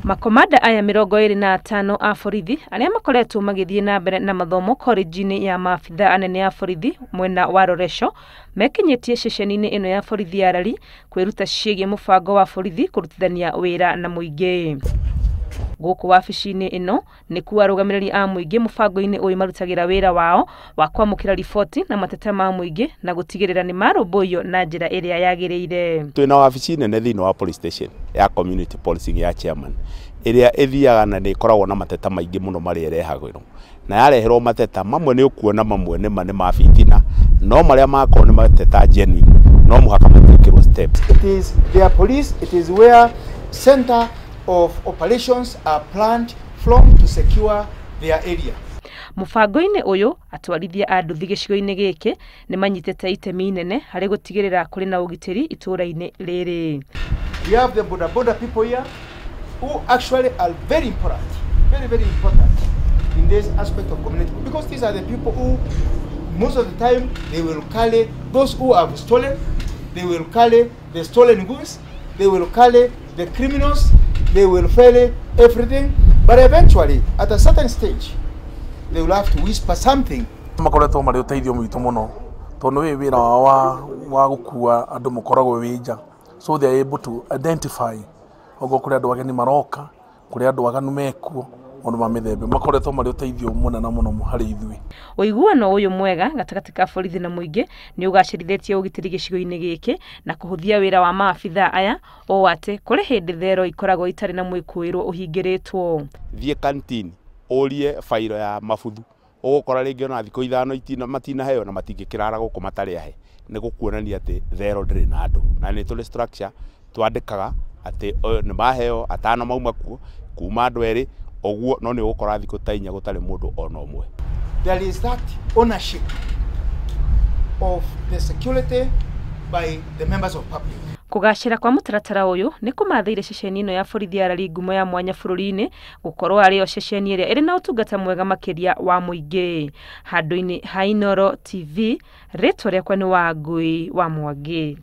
Makomanda aya 25 a borithi aria makoretwo magithie na mbere na mathomo college-ini ya maabitha anene ya borithi mwena wa Roresho mekinyitie ceceni-ini ino ya borithi ya Rari kwiruta ciigie mubango wa borithi kurutithania wira na muingi. Guku wabici-ini ino ni kuwa rugamiriri a muingi mubango-ini uyu marutagira wira wao wa kwamukira riboti na mateta ma muingi na gutigirira ni marumbuiyo na njira iria yagiriire. Twina wabici nene thiini wa police station ya community policing ya chairman iria ithiaga na ni ikoragwo na mateta maingi muno mari irehagirwo na yareherwo mateta mamwe ni ukuona mamwe ni mabitina no maria makoro ni mateta genuine no muhaka matikirwo steps. It is their police, it is where center of operations are planned from to secure their area. Mubango-ini uyu atwarithia a nduthi gicigo-ini giki ni manyitete itemi inene hari gutigirira kuri na ugitiri itura-ini riri. We have the border people here who actually are very important, very important in this aspect of community, because these are the people who most of the time they will carry those who have stolen, they will carry the stolen goods, they will carry the criminals, they will fail everything, but eventually at a certain stage they will have to whisper something. Makoretwo mari uteithio mwitu muno tondu wi wira wa gukua andu mukoragwo winja, so they are able to identify ogo kuri andu ageni maroka kuri andu aganu mekuo ondu mamithembe makoretwo mari uteithio munene muno hari ithui. Uiguano uyu mwega gatagati ka borithi na muingi ni ugacirithetie ugitiri gicigo-ini giki na kuhuthia wira wa maabitha aya o ate kuri hindi thero ikoragwo itari na mwikuirwo uhingiritwo. Thie canteen orie fairo ya mabuthu ugukora ringi ona thiko ithano itina matina heyo na matingikirara guku matari ahe ni gukuonania ati thero ndiri na andu na ni tuli structure twandikaga ati ni maheo atano mauma kuo kuma andu eri oguo no ni ugukora thiko tainya gutari mundu ona umwe. There is that ownership of the security by the members of public. Kugacira kwa mutaratara uyu ni kumathiire ceceni ino ya borithi ya Rari ngumo ya mwanya bururi-ini gukorwo ario ceceni iria iri na utungata mwega makiria wa muingi. Handu-ini ha Inooro TV, ritwa riakwa ni Wangui wa Mwangi.